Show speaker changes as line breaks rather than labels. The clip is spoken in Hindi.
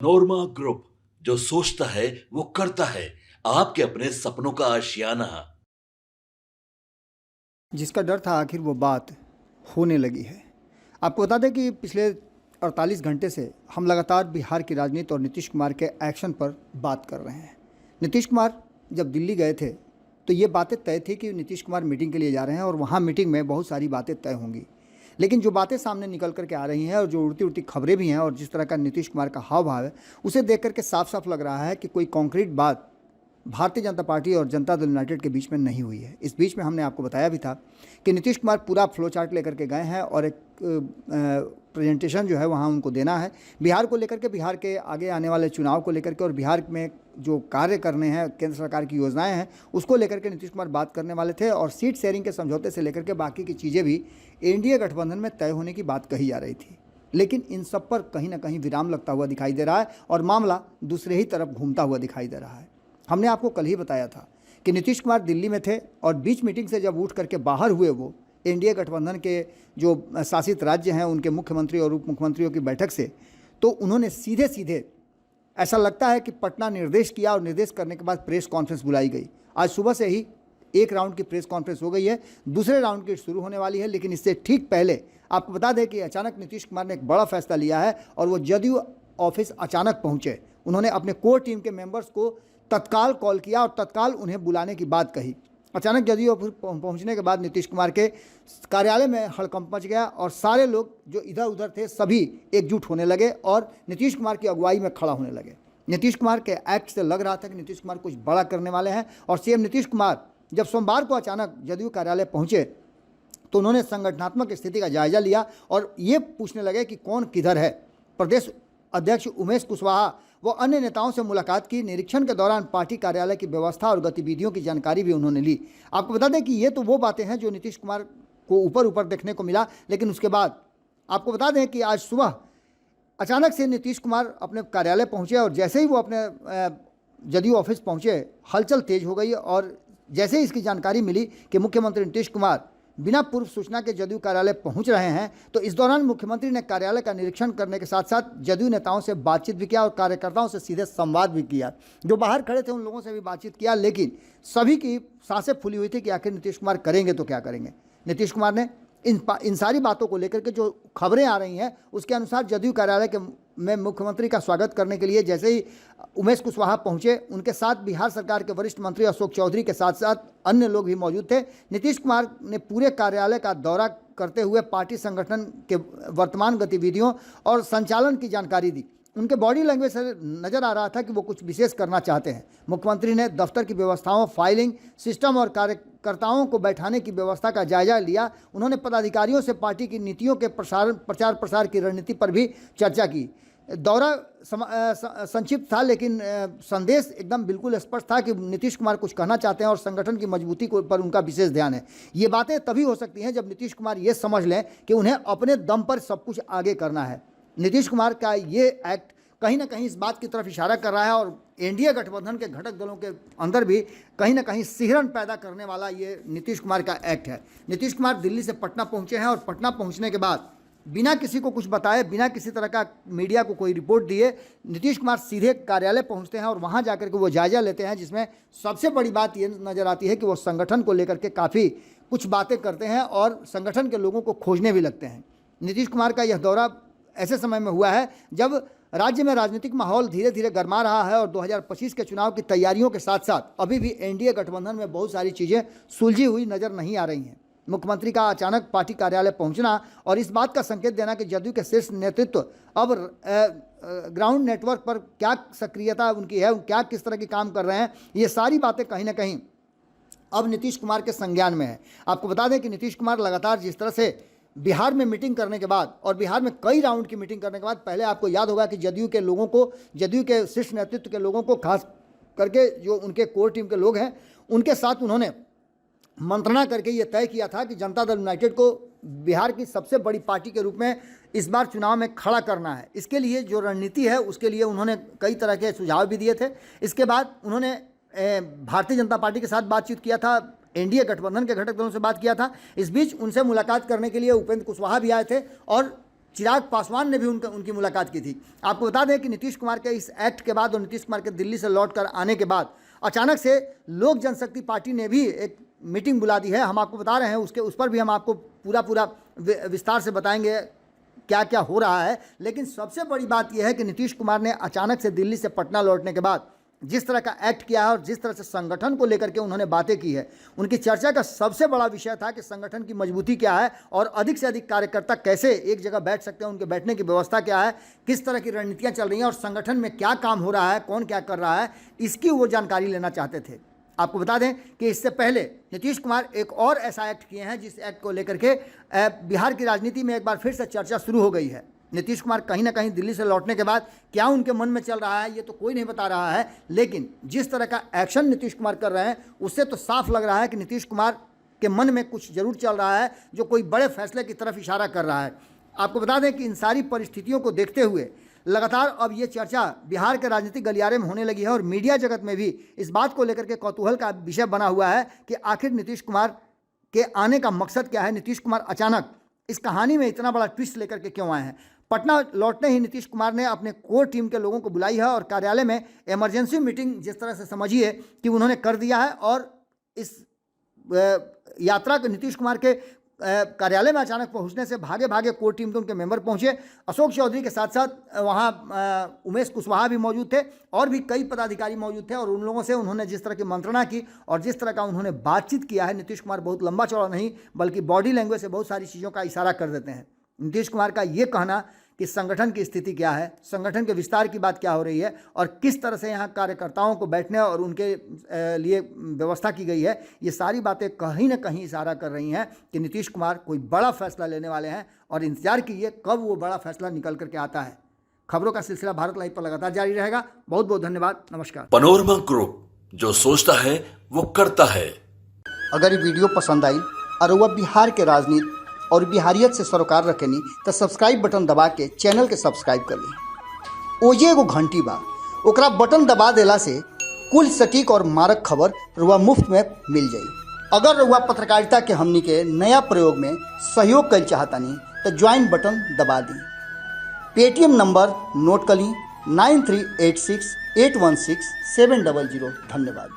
नोरमा ग्रुप, जो सोचता है वो करता है। आपके अपने सपनों का आशियाना।
जिसका डर था आखिर वो बात होने लगी है। आपको बता दें कि पिछले 48 घंटे से हम लगातार बिहार की राजनीति और नीतीश कुमार के एक्शन पर बात कर रहे हैं। नीतीश कुमार जब दिल्ली गए थे तो ये बातें तय थी कि नीतीश कुमार मीटिंग के लिए जा रहे हैं और वहाँ मीटिंग में बहुत सारी बातें तय होंगी। लेकिन जो बातें सामने निकल करके आ रही हैं और जो उड़ती उड़ती खबरें भी हैं और जिस तरह का नीतीश कुमार का हाव भाव है, उसे देख करके साफ साफ लग रहा है कि कोई कॉन्क्रीट बात भारतीय जनता पार्टी और जनता दल यूनाइटेड के बीच में नहीं हुई है। इस बीच में हमने आपको बताया भी था कि नीतीश कुमार पूरा फ्लो चार्ट लेकर के गए हैं और एक प्रेजेंटेशन जो है वहाँ उनको देना है बिहार को लेकर के, बिहार के आगे आने वाले चुनाव को लेकर के और बिहार में जो कार्य करने हैं, केंद्र सरकार की योजनाएं हैं, उसको लेकर के नीतीश कुमार बात करने वाले थे। और सीट शेयरिंग के समझौते से लेकर के बाकी की चीज़ें भी एनडीए गठबंधन में तय होने की बात कही जा रही थी। लेकिन इन सब पर कहीं ना कहीं विराम लगता हुआ दिखाई दे रहा है और मामला दूसरे ही तरफ घूमता हुआ दिखाई दे रहा है। हमने आपको कल ही बताया था कि नीतीश कुमार दिल्ली में थे और बीच मीटिंग से जब उठ करके बाहर हुए वो एनडीए गठबंधन के जो शासित राज्य हैं उनके मुख्यमंत्री और उप मुख्यमंत्रियों की बैठक से, तो उन्होंने सीधे सीधे ऐसा लगता है कि पटना निर्देश किया और निर्देश करने के बाद प्रेस कॉन्फ्रेंस बुलाई गई। आज सुबह से ही एक राउंड की प्रेस कॉन्फ्रेंस हो गई है, दूसरे राउंड की शुरू होने वाली है। लेकिन इससे ठीक पहले आपको बता दें कि अचानक नीतीश कुमार ने एक बड़ा फैसला लिया है और वो जदयू ऑफिस अचानक पहुँचे। उन्होंने अपने कोर टीम के मेंबर्स को तत्काल कॉल किया और तत्काल उन्हें बुलाने की बात कही। अचानक जदयू ऑफिस पहुंचने के बाद नीतीश कुमार के कार्यालय में हड़कंप मच गया और सारे लोग जो इधर उधर थे सभी एकजुट होने लगे और नीतीश कुमार की अगुवाई में खड़ा होने लगे। नीतीश कुमार के एक्ट से लग रहा था कि नीतीश कुमार कुछ बड़ा करने वाले हैं। और सीएम नीतीश कुमार जब सोमवार को अचानक जदयू कार्यालय पहुंचे तो उन्होंने संगठनात्मक स्थिति का जायजा लिया और ये पूछने लगे कि कौन किधर है। प्रदेश अध्यक्ष उमेश कुशवाहा वो अन्य नेताओं से मुलाकात की। निरीक्षण के दौरान पार्टी कार्यालय की व्यवस्था और गतिविधियों की जानकारी भी उन्होंने ली। आपको बता दें कि ये तो वो बातें हैं जो नीतीश कुमार को ऊपर ऊपर देखने को मिला। लेकिन उसके बाद आपको बता दें कि आज सुबह अचानक से नीतीश कुमार अपने कार्यालय पहुंचे और जैसे ही वो अपने जदयू ऑफिस पहुंचे हलचल तेज हो गई। और जैसे ही इसकी जानकारी मिली कि मुख्यमंत्री नीतीश कुमार बिना पूर्व सूचना के जदयू कार्यालय पहुंच रहे हैं, तो इस दौरान मुख्यमंत्री ने कार्यालय का निरीक्षण करने के साथ साथ जदयू नेताओं से बातचीत भी किया और कार्यकर्ताओं से सीधे संवाद भी किया। जो बाहर खड़े थे उन लोगों से भी बातचीत किया, लेकिन सभी की सांसें फूली हुई थी कि आखिर नीतीश कुमार करेंगे तो क्या करेंगे। नीतीश कुमार ने इन सारी बातों को लेकर के जो खबरें आ रही हैं उसके अनुसार जदयू कार्यालय में मुख्यमंत्री का स्वागत करने के लिए जैसे ही उमेश कुशवाहा पहुंचे, उनके साथ बिहार सरकार के वरिष्ठ मंत्री अशोक चौधरी के साथ साथ अन्य लोग भी मौजूद थे। नीतीश कुमार ने पूरे कार्यालय का दौरा करते हुए पार्टी संगठन के वर्तमान गतिविधियों और संचालन की जानकारी दी। उनके बॉडी लैंग्वेज से नज़र आ रहा था कि वो कुछ विशेष करना चाहते हैं। मुख्यमंत्री ने दफ्तर की व्यवस्थाओं, फाइलिंग सिस्टम और कार्यकर्ताओं को बैठाने की व्यवस्था का जायजा लिया। उन्होंने पदाधिकारियों से पार्टी की नीतियों के प्रचार प्रसार की रणनीति पर भी चर्चा की। दौरा संक्षिप्त था लेकिन संदेश एकदम बिल्कुल स्पष्ट था कि नीतीश कुमार कुछ कहना चाहते हैं और संगठन की मजबूती पर उनका विशेष ध्यान है। ये बातें तभी हो सकती हैं जब नीतीश कुमार ये समझ लें कि उन्हें अपने दम पर सब कुछ आगे करना है। नीतीश कुमार का ये एक्ट कहीं ना कहीं इस बात की तरफ इशारा कर रहा है और एनडीए गठबंधन के घटक दलों के अंदर भी कहीं ना कहीं सिहरन पैदा करने वाला ये नीतीश कुमार का एक्ट है। नीतीश कुमार दिल्ली से पटना पहुंचे हैं और पटना पहुंचने के बाद बिना किसी को कुछ बताए, बिना किसी तरह का मीडिया को कोई रिपोर्ट दिए नीतीश कुमार सीधे कार्यालय पहुंचते हैं और वहां जाकर के वो जायजा लेते हैं, जिसमें सबसे बड़ी बात ये नज़र आती है कि वो संगठन को लेकर के काफ़ी कुछ बातें करते हैं और संगठन के लोगों को खोजने भी लगते हैं। नीतीश कुमार का यह दौरा ऐसे समय में हुआ है जब राज्य में राजनीतिक माहौल धीरे धीरे गर्मा रहा है और 2025 के चुनाव की तैयारियों के साथ साथ अभी भी एनडीए गठबंधन में बहुत सारी चीज़ें सुलझी हुई नज़र नहीं आ रही हैं। मुख्यमंत्री का अचानक पार्टी कार्यालय पहुंचना और इस बात का संकेत देना कि जदयू के शीर्ष नेतृत्व अब ग्राउंड नेटवर्क पर क्या सक्रियता उनकी है, क्या किस तरह के काम कर रहे हैं, ये सारी बातें कहीं ना कहीं अब नीतीश कुमार के संज्ञान में है। आपको बता दें कि नीतीश कुमार लगातार जिस तरह से बिहार में मीटिंग करने के बाद और बिहार में कई राउंड की मीटिंग करने के बाद, पहले आपको याद होगा कि जदयू के लोगों को, जदयू के शीर्ष नेतृत्व के लोगों को, खास करके जो उनके कोर टीम के लोग हैं, उनके साथ उन्होंने मंत्रणा करके ये तय किया था कि जनता दल यूनाइटेड को बिहार की सबसे बड़ी पार्टी के रूप में इस बार चुनाव में खड़ा करना है। इसके लिए जो रणनीति है उसके लिए उन्होंने कई तरह के सुझाव भी दिए थे। इसके बाद उन्होंने भारतीय जनता पार्टी के साथ बातचीत किया था, एनडीए गठबंधन के घटक दलों से बात किया था। इस बीच उनसे मुलाकात करने के लिए उपेंद्र कुशवाहा भी आए थे और चिराग पासवान ने भी उनकी मुलाकात की थी। आपको बता दें कि नीतीश कुमार के इस एक्ट के बाद और नीतीश कुमार के दिल्ली से लौट कर आने के बाद अचानक से लोक जनशक्ति पार्टी ने भी एक मीटिंग बुला दी है। हम आपको बता रहे हैं, उस पर भी हम आपको पूरा विस्तार से बताएंगे क्या क्या हो रहा है। लेकिन सबसे बड़ी बात यह है कि नीतीश कुमार ने अचानक से दिल्ली से पटना लौटने के बाद जिस तरह का एक्ट किया है और जिस तरह से संगठन को लेकर के उन्होंने बातें की है, उनकी चर्चा का सबसे बड़ा विषय था कि संगठन की मजबूती क्या है और अधिक से अधिक कार्यकर्ता कैसे एक जगह बैठ सकते हैं, उनके बैठने की व्यवस्था क्या है, किस तरह की रणनीतियाँ चल रही हैं और संगठन में क्या काम हो रहा है, कौन क्या कर रहा है, इसकी वो जानकारी लेना चाहते थे। आपको बता दें कि इससे पहले नीतीश कुमार एक और ऐसा एक्ट किए हैं जिस एक्ट को लेकर के बिहार की राजनीति में एक बार फिर से चर्चा शुरू हो गई है। नीतीश कुमार कहीं ना कहीं दिल्ली से लौटने के बाद क्या उनके मन में चल रहा है ये तो कोई नहीं बता रहा है, लेकिन जिस तरह का एक्शन नीतीश कुमार कर रहे हैं उससे तो साफ लग रहा है कि नीतीश कुमार के मन में कुछ जरूर चल रहा है जो कोई बड़े फैसले की तरफ इशारा कर रहा है। आपको बता दें कि इन सारी परिस्थितियों को देखते हुए लगातार अब ये चर्चा बिहार के राजनीतिक गलियारे में होने लगी है और मीडिया जगत में भी इस बात को लेकर के कौतूहल का विषय बना हुआ है कि आखिर नीतीश कुमार के आने का मकसद क्या है, नीतीश कुमार अचानक इस कहानी में इतना बड़ा ट्विस्ट लेकर के क्यों आए हैं। पटना लौटने ही नीतीश कुमार ने अपने कोर टीम के लोगों को बुलाई है और कार्यालय में इमरजेंसी मीटिंग जिस तरह से समझिए कि उन्होंने कर दिया है और इस यात्रा को नीतीश कुमार के कार्यालय में अचानक पहुंचने से भागे भागे कोर टीम के उनके मेंबर पहुंचे। अशोक चौधरी के साथ साथ वहां उमेश कुशवाहा भी मौजूद थे और भी कई पदाधिकारी मौजूद थे और उन लोगों से उन्होंने जिस तरह की मंत्रणा की और जिस तरह का उन्होंने बातचीत किया है, नीतीश कुमार बहुत लंबा चौड़ा नहीं बल्कि बॉडी लैंग्वेज से बहुत सारी चीज़ों का इशारा कर देते हैं। नीतीश कुमार का ये कहना कि संगठन की स्थिति क्या है, संगठन के विस्तार की बात क्या हो रही है और किस तरह से यहाँ कार्यकर्ताओं को बैठने और उनके लिए व्यवस्था की गई है, ये सारी बातें कहीं ना कहीं इशारा कर रही हैं कि नीतीश कुमार कोई बड़ा फैसला लेने वाले हैं और इंतजार कीजिए कब वो बड़ा फैसला निकल करके आता है। खबरों का सिलसिला भारत लाइव पर लगातार जारी रहेगा। बहुत बहुत धन्यवाद, नमस्कार।
पनोरमा ग्रुप, जो सोचता है वो करता है।
अगर ये वीडियो पसंद आई और वह बिहार के राजनीति और बिहारियत से सरोकार रखेनी तो सब्सक्राइब बटन दबा के चैनल के सब्सक्राइब कर ली। ओजे एगो घंटी बा, ओकरा बटन दबा देला से कुल सटीक और मारक खबर रुआ मुफ्त में मिल जाई। अगर रुआ पत्रकारिता के हमनी के नया प्रयोग में सहयोग कर चाहतानी तो ज्वाइन बटन दबा दी। पेटीएम नंबर नोट कर ली 9386816700। धन्यवाद।